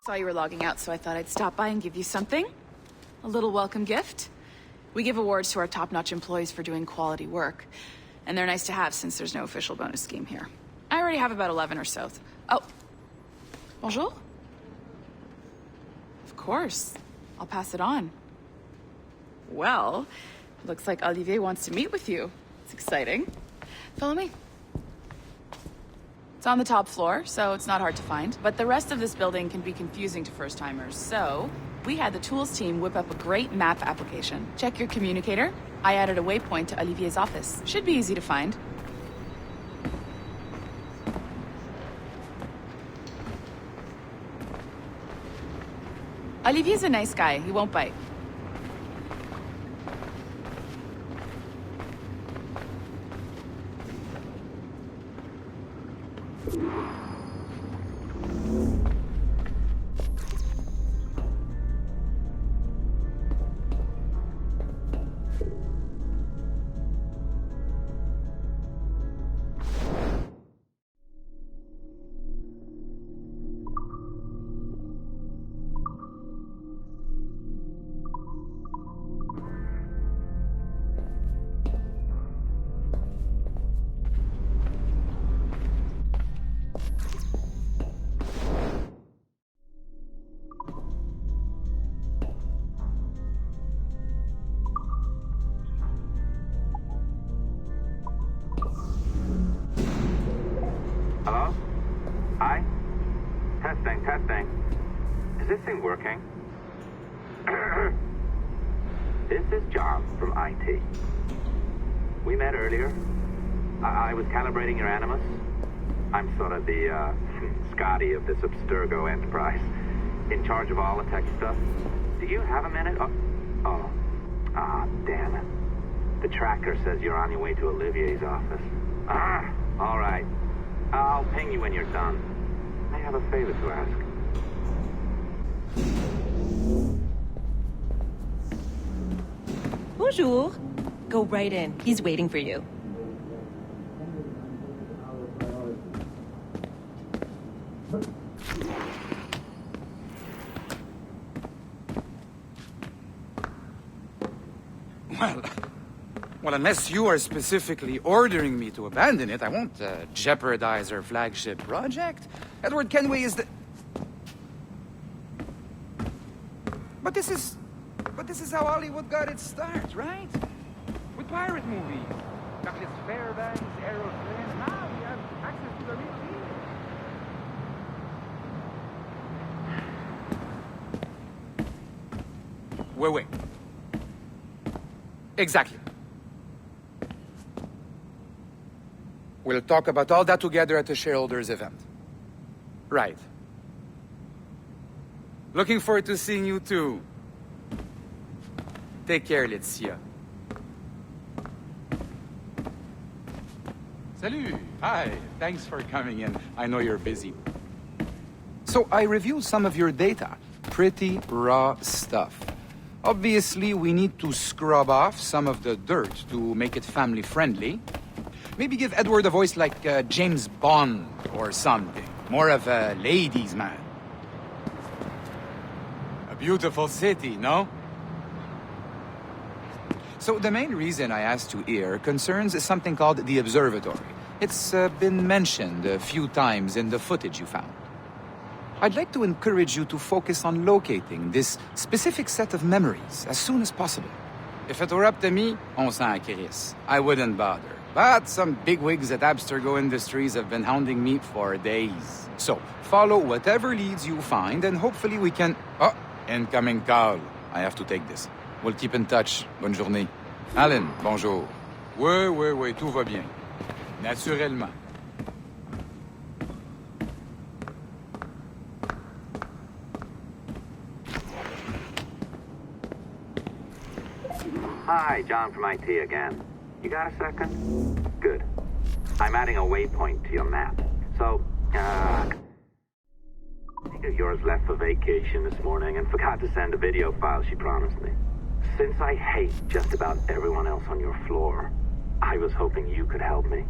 Saw you were logging out, so I thought I'd stop by and give you something. A little welcome gift. We give awards to our top-notch employees for doing quality work. And they're nice to have since there's no official bonus scheme here. I already have about 11 or so. Oh. Bonjour? Of course. I'll pass it on. Well, looks like Olivier wants to meet with you. It's exciting. Follow me. It's on the top floor, so it's not hard to find. But the rest of this building can be confusing to first-timers, so we had the tools team whip up a great map application. Check your communicator. I added a waypoint to Olivier's office. Should be easy to find. Olivier's a nice guy. He won't bite. Hello? Hi? Testing. Is this thing working? This is John from IT. We met earlier. I was calibrating your Animus. I'm sort of the, Scotty of this Abstergo enterprise. In charge of all the tech stuff. Do you have a minute? Damn it. The tracker says you're on your way to Olivier's office. All right. I'll ping you when you're done. I have a favor to ask. Bonjour. Go right in. He's waiting for you. Well, unless you are specifically ordering me to abandon it, I won't jeopardize our flagship project. Edward Kenway is the... But this is how Hollywood got its start, right? With pirate movies. Douglas Fairbanks, Errol Flynn. Now we have access to the real deal. Wait. Exactly. We'll talk about all that together at the shareholders event. Right. Looking forward to seeing you too. Take care, Laetitia. Salut! Hi, thanks for coming in. I know you're busy. So I reviewed some of your data. Pretty raw stuff. Obviously, we need to scrub off some of the dirt to make it family-friendly. Maybe give Edward a voice like James Bond or something. More of a ladies' man. A beautiful city, no? So the main reason I asked you here concerns something called the Observatory. It's been mentioned a few times in the footage you found. I'd like to encourage you to focus on locating this specific set of memories as soon as possible. If it were up to me, on s'en crisse. I wouldn't bother. But some bigwigs at Abstergo Industries have been hounding me for days. So, follow whatever leads you find and hopefully we can... Oh, incoming call. I have to take this. We'll keep in touch. Bonne journée. Alan, bonjour. Oui, tout va bien. Naturellement. Hi, John from IT again. You got a second? Good. I'm adding a waypoint to your map. So, a colleague of yours left for vacation this morning and forgot to send a video file she promised me. Since I hate just about everyone else on your floor, I was hoping you could help me.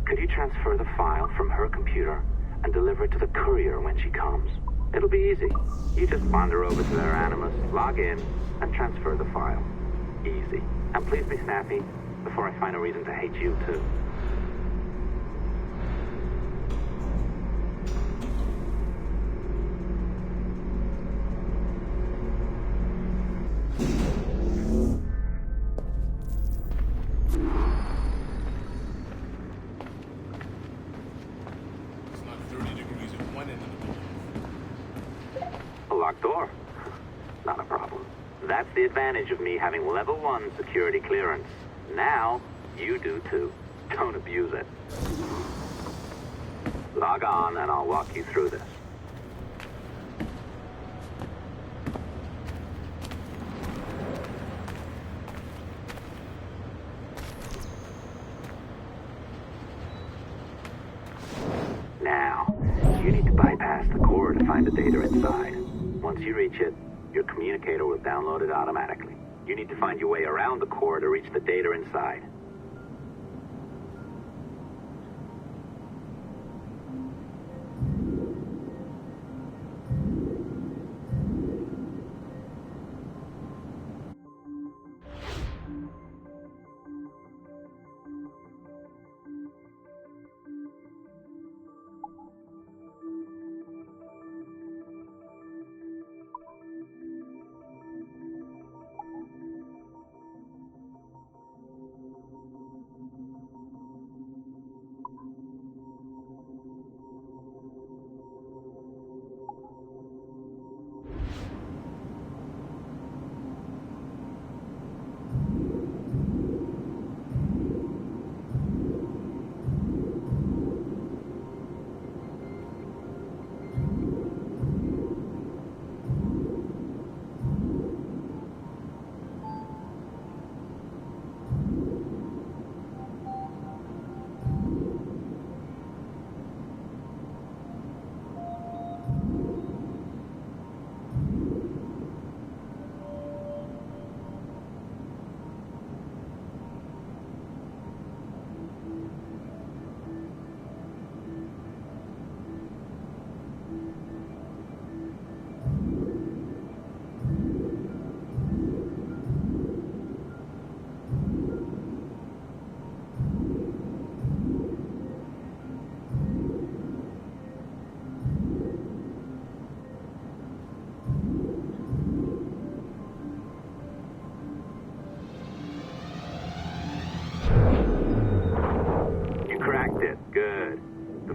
Could you transfer the file from her computer and deliver it to the courier when she comes? It'll be easy. You just wander over to their Animus, log in, and transfer the file. Easy. And please be snappy before I find a reason to hate you too. It's not 30 degrees at one end of the building. A locked door? Not a problem. That's the advantage of me having level 1 security clearance. Now, you do too. Don't abuse it. Log on and I'll walk you through this. Now, you need to bypass the core to find the data inside. Once you reach it, your communicator will download it automatically. You need to find your way around the core to reach the data inside.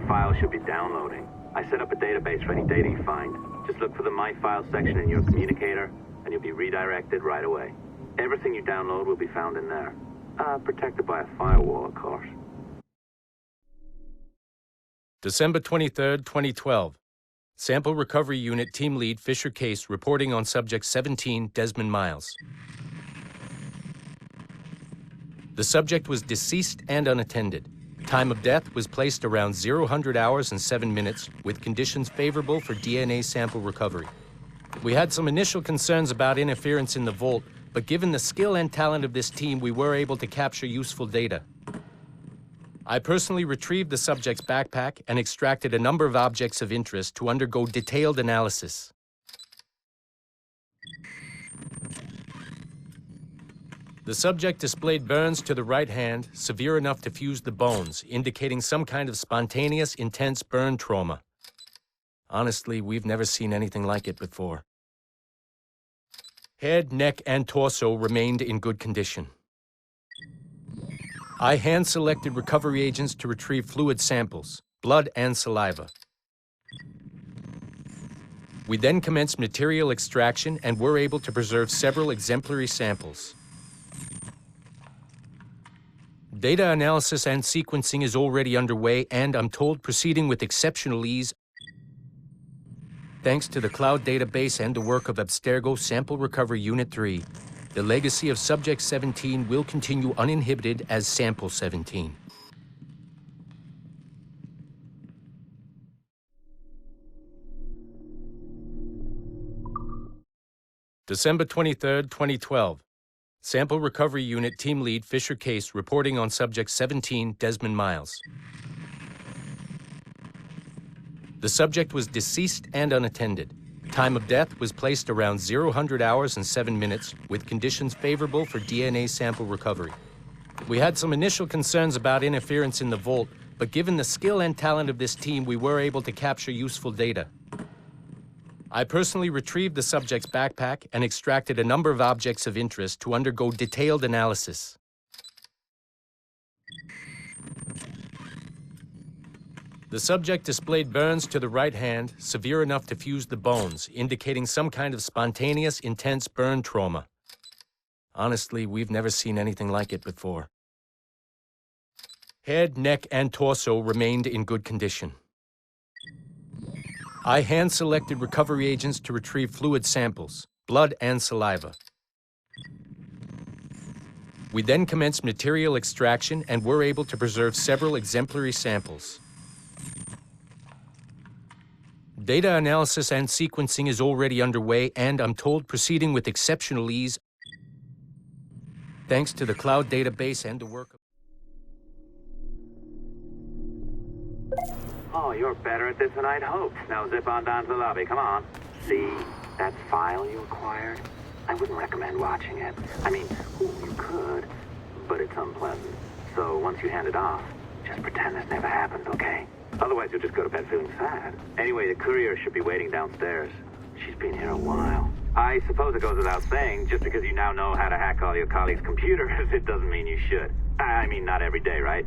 File should be downloading. I set up a database for any data you find. Just look for the My Files section in your communicator, and you'll be redirected right away. Everything you download will be found in there. Protected by a firewall, of course. December 23rd, 2012. Sample Recovery Unit Team Lead Fisher Case reporting on Subject 17, Desmond Miles. The subject was deceased and unattended. Time of death was placed around 00 hours and 7 minutes, with conditions favorable for DNA sample recovery. We had some initial concerns about interference in the vault, but given the skill and talent of this team, we were able to capture useful data. I personally retrieved the subject's backpack and extracted a number of objects of interest to undergo detailed analysis. The subject displayed burns to the right hand, severe enough to fuse the bones, indicating some kind of spontaneous, intense burn trauma. Honestly, we've never seen anything like it before. Head, neck, and torso remained in good condition. I hand-selected recovery agents to retrieve fluid samples, blood and saliva. We then commenced material extraction and were able to preserve several exemplary samples. Data analysis and sequencing is already underway, and I'm told proceeding with exceptional ease. Thanks to the cloud database and the work of Abstergo Sample Recovery Unit 3, the legacy of Subject 17 will continue uninhibited as Sample 17. December 23rd, 2012. Sample Recovery Unit Team Lead Fisher Case reporting on Subject 17, Desmond Miles. The subject was deceased and unattended. Time of death was placed around 0 hours and 7 minutes, with conditions favorable for DNA sample recovery. We had some initial concerns about interference in the vault, but given the skill and talent of this team, we were able to capture useful data. I personally retrieved the subject's backpack and extracted a number of objects of interest to undergo detailed analysis. The subject displayed burns to the right hand, severe enough to fuse the bones, indicating some kind of spontaneous, intense burn trauma. Honestly, we've never seen anything like it before. Head, neck, and torso remained in good condition. I hand-selected recovery agents to retrieve fluid samples, blood and saliva. We then commenced material extraction and were able to preserve several exemplary samples. Data analysis and sequencing is already underway, and I'm told proceeding with exceptional ease thanks to the cloud database and the work of... Oh, you're better at this than I'd hoped. Now zip on down to the lobby, come on. See that file you acquired? I wouldn't recommend watching it. I mean, you could, but it's unpleasant. So once you hand it off, just pretend this never happened, okay? Otherwise, you'll just go to bed feeling sad. Anyway, the courier should be waiting downstairs. She's been here a while. I suppose it goes without saying, just because you now know how to hack all your colleagues' computers, it doesn't mean you should. I mean, not every day, right?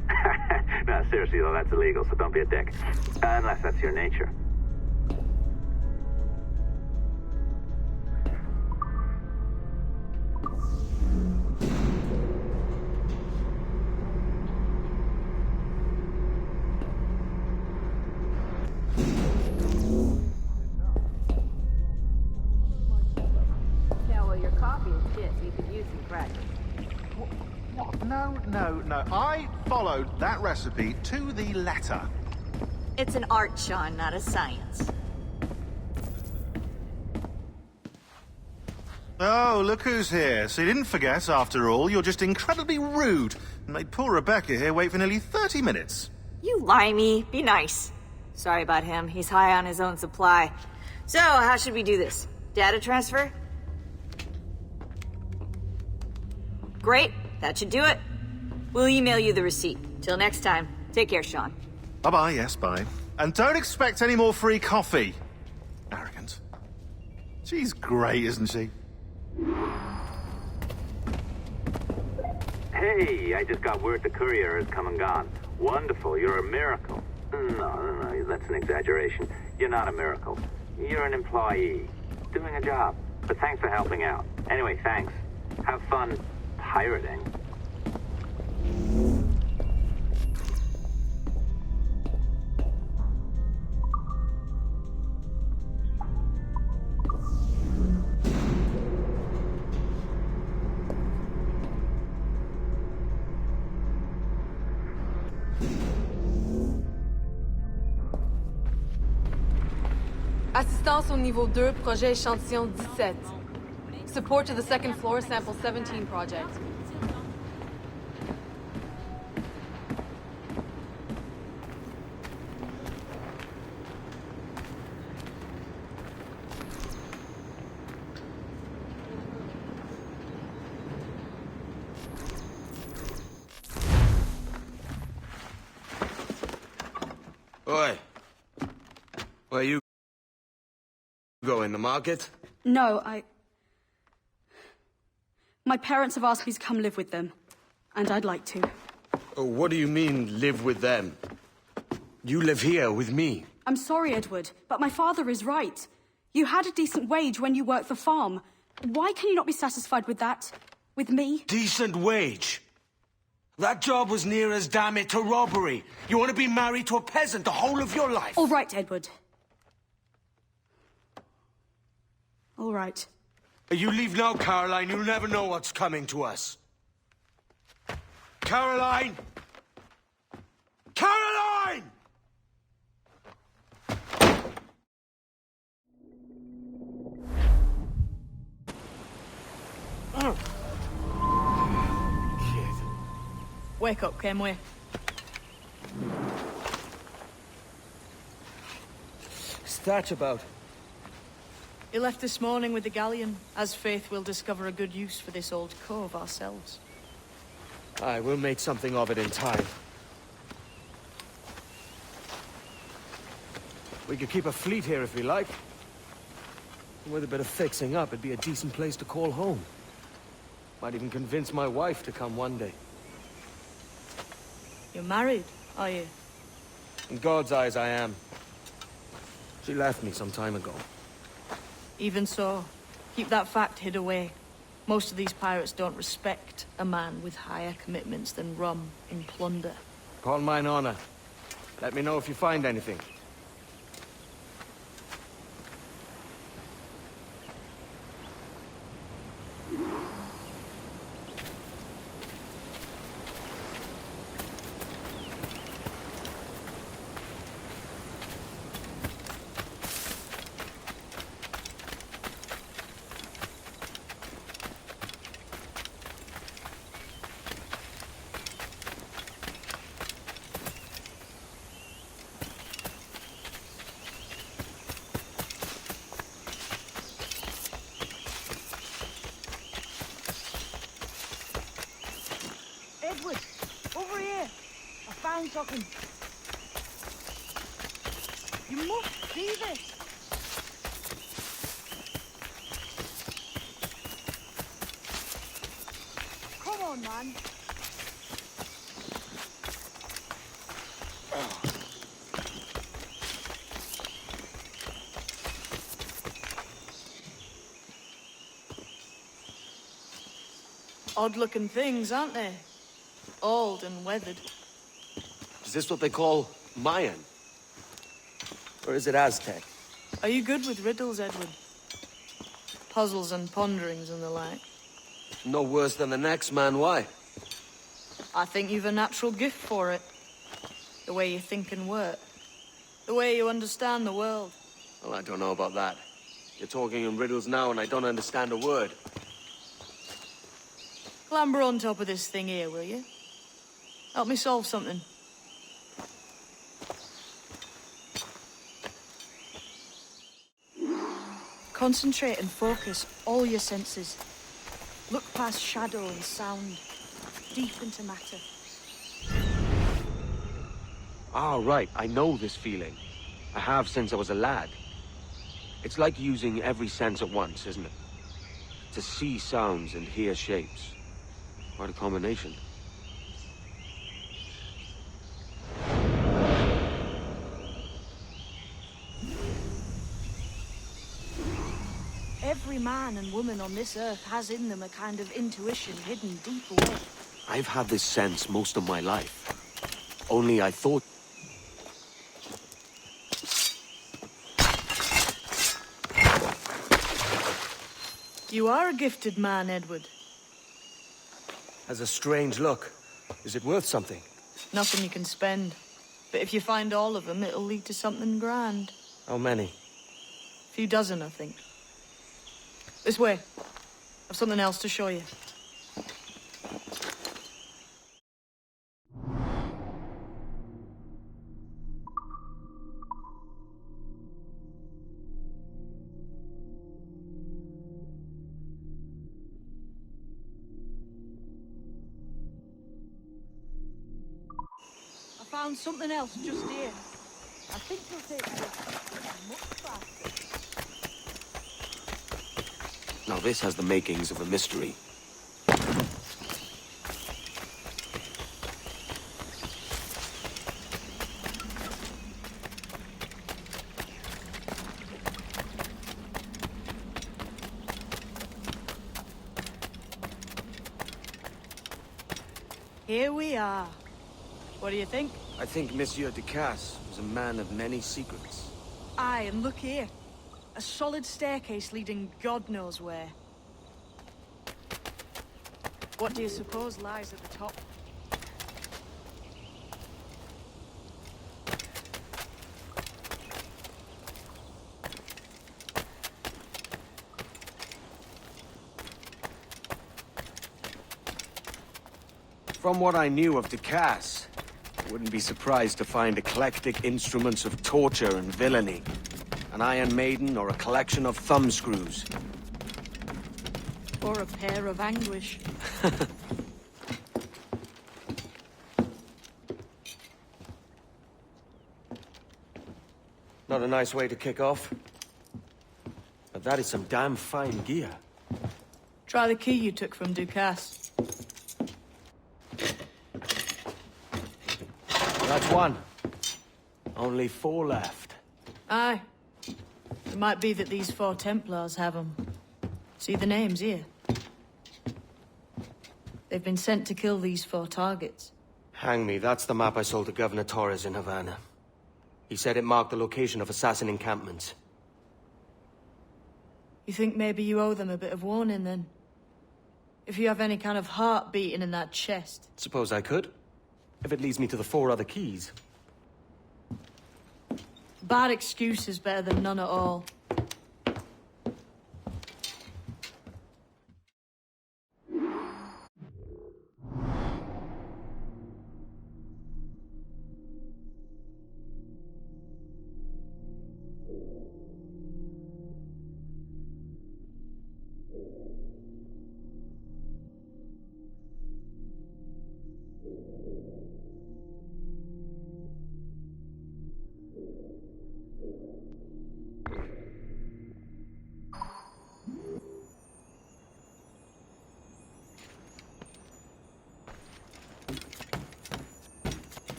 No, seriously, though, that's illegal, so don't be a dick. Unless that's your nature. No. I followed that recipe to the letter. It's an art, Sean, not a science. Oh, look who's here. So you didn't forget, after all. You're just incredibly rude and made poor Rebecca here wait for nearly 30 minutes. You limey. Be nice. Sorry about him. He's high on his own supply. So, how should we do this? Data transfer? Great. That should do it. We'll email you the receipt. Till next time. Take care, Sean. Bye-bye, yes, bye. And don't expect any more free coffee. Arrogant. She's great, isn't she? Hey, I just got word the courier has come and gone. Wonderful, you're a miracle. No, that's an exaggeration. You're not a miracle. You're an employee, doing a job. But thanks for helping out. Anyway, thanks. Have fun pirating. Assistance au niveau 2, projet échantillon 17. Support to the second floor, sample 17 project. Oi. Where you going, the market? No, my parents have asked me to come live with them, and I'd like to. Oh, what do you mean, live with them? You live here with me. I'm sorry, Edward, but my father is right. You had a decent wage when you worked the farm. Why can you not be satisfied with that? With me? Decent wage? That job was near as, damn it, to robbery. You want to be married to a peasant the whole of your life? All right, Edward. All right. You leave now, Caroline. You'll never know what's coming to us. Caroline! Caroline! Wake up, Kenway. Thatch about? He left this morning with the galleon. As faith, we'll discover a good use for this old cove ourselves. Aye, we'll make something of it in time. We could keep a fleet here if we like. With a bit of fixing up, it'd be a decent place to call home. Might even convince my wife to come one day. You're married, are you? In God's eyes, I am. She left me some time ago. Even so, keep that fact hid away. Most of these pirates don't respect a man with higher commitments than rum and plunder. Upon mine honor. Let me know if you find anything. Edward, over here. I found something. You must see this. Come on, man. Odd-looking things, aren't they? Old and weathered. Is this what they call Mayan? Or is it Aztec? Are you good with riddles, Edward? Puzzles and ponderings and the like? No worse than the next man, why? I think you've a natural gift for it. The way you think and work. The way you understand the world. Well, I don't know about that. You're talking in riddles now and I don't understand a word. Clamber on top of this thing here, will you? Help me solve something. Concentrate and focus all your senses. Look past shadow and sound, deep into matter. Ah, right. I know this feeling. I have since I was a lad. It's like using every sense at once, isn't it? To see sounds and hear shapes. Quite a combination. Every man and woman on this earth has in them a kind of intuition hidden deep away. I've had this sense most of my life. Only I thought... You are a gifted man, Edward. Has a strange look. Is it worth something? Nothing you can spend. But if you find all of them, it'll lead to something grand. How many? A few dozen, I think. This way. I've something else to show you. I found something else just here. I think you'll take this much faster. Now this has the makings of a mystery. Here we are. What do you think? I think Monsieur Ducasse was a man of many secrets. Aye, and look here. A solid staircase leading God knows where. What do you suppose lies at the top? From what I knew of Ducasse, I wouldn't be surprised to find eclectic instruments of torture and villainy. An Iron Maiden or a collection of thumbscrews? Or a pair of anguish. Not a nice way to kick off. But that is some damn fine gear. Try the key you took from Ducasse. That's one. Only 4 left. Aye. It might be that these 4 Templars have them. See the names here? They've been sent to kill these 4 targets. Hang me, that's the map I sold to Governor Torres in Havana. He said it marked the location of assassin encampments. You think maybe you owe them a bit of warning, then? If you have any kind of heart beating in that chest. Suppose I could. If it leads me to the 4 other keys. Bad excuse is better than none at all.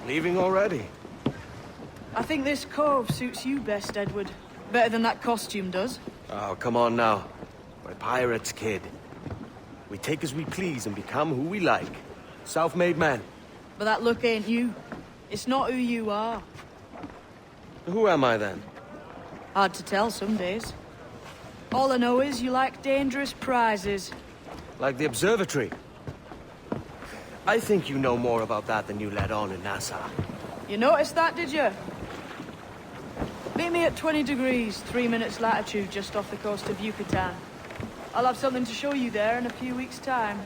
Leaving already? I think this cove suits you best, Edward. Better than that costume does. Oh, come on now. We're pirates, kid. We take as we please and become who we like. Self-made men. But that look ain't you. It's not who you are. Who am I then? Hard to tell some days. All I know is you like dangerous prizes. Like the observatory. I think you know more about that than you let on in Nassau. You noticed that, did you? Meet me at 20 degrees, 3 minutes latitude just off the coast of Yucatan. I'll have something to show you there in a few weeks' time.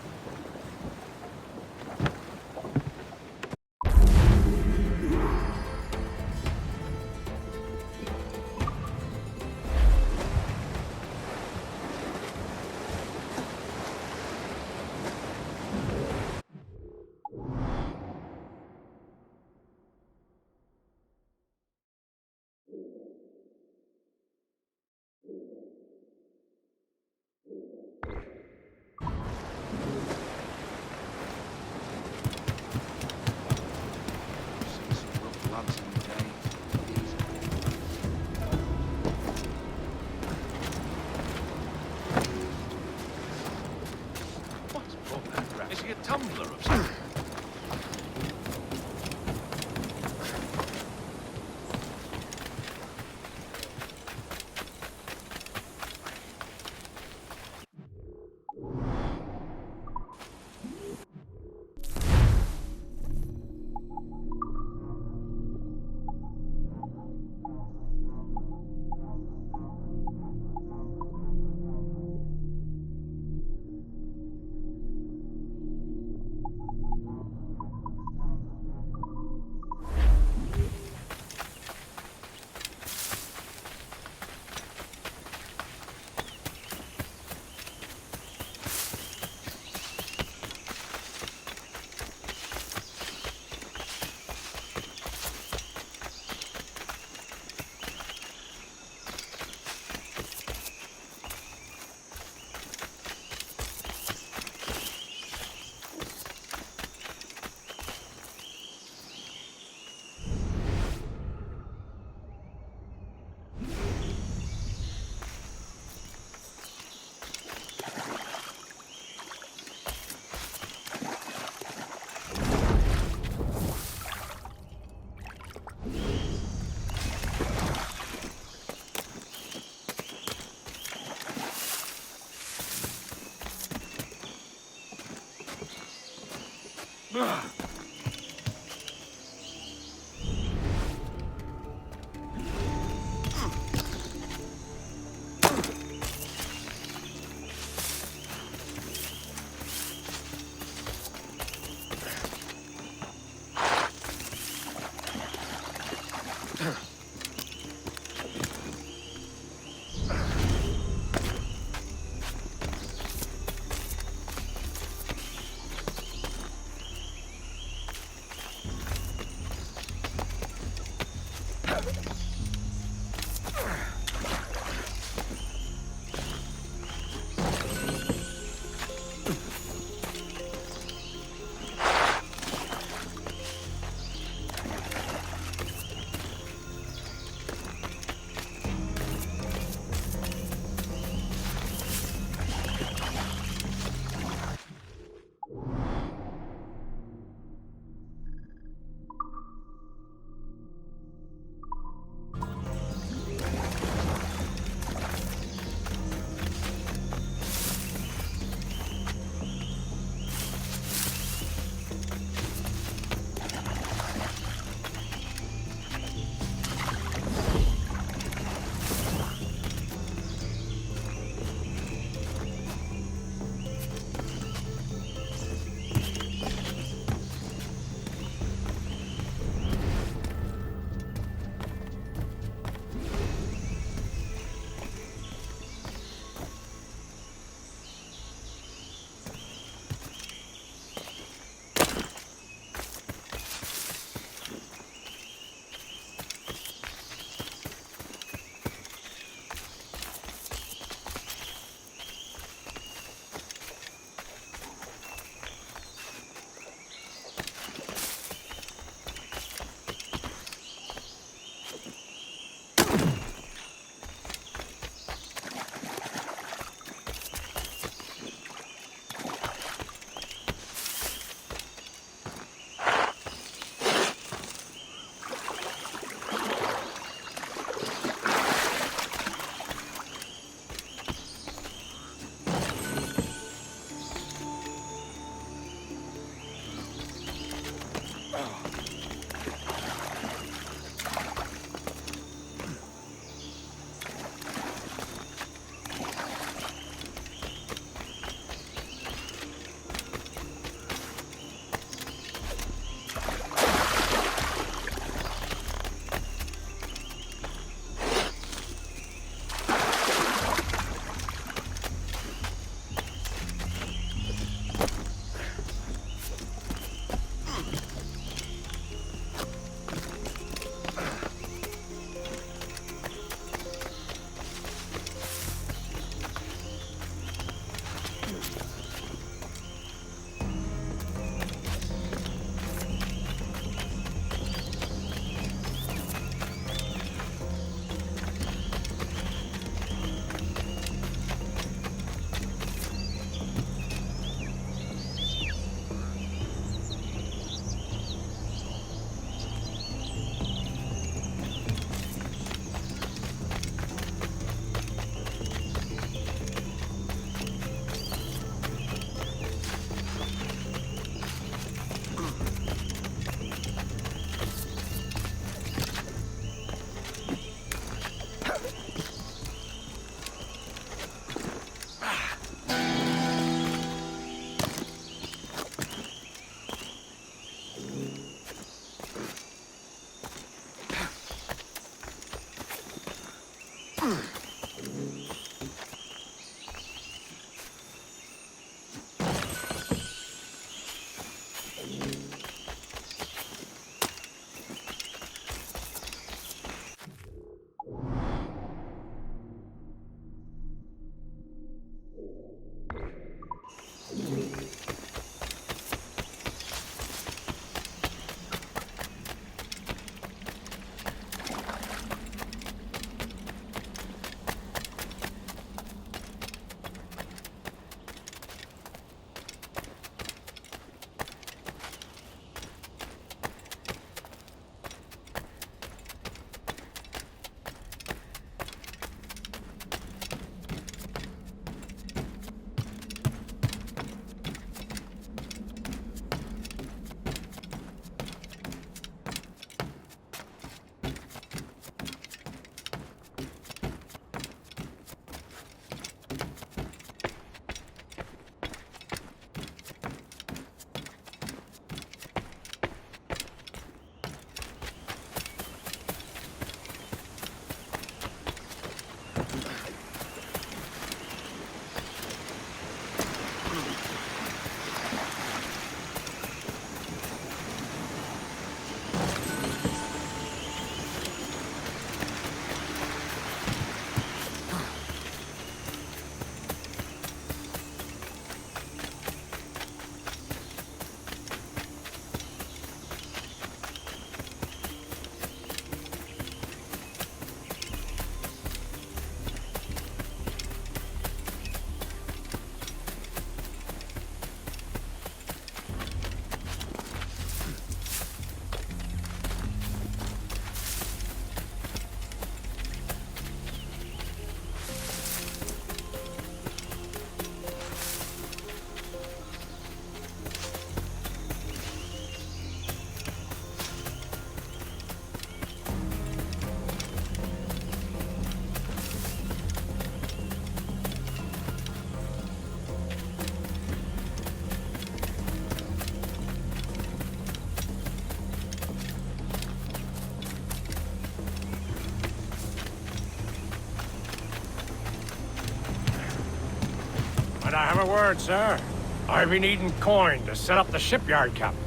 Might I have a word, sir? I've been needing coin to set up the shipyard, Captain.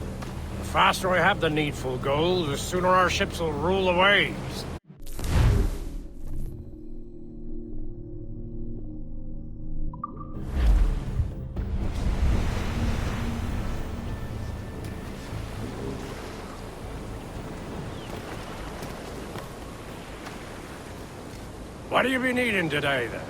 The faster I have the needful gold, the sooner our ships will rule the waves. What do you be needing today, then?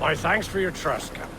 My thanks for your trust, Captain.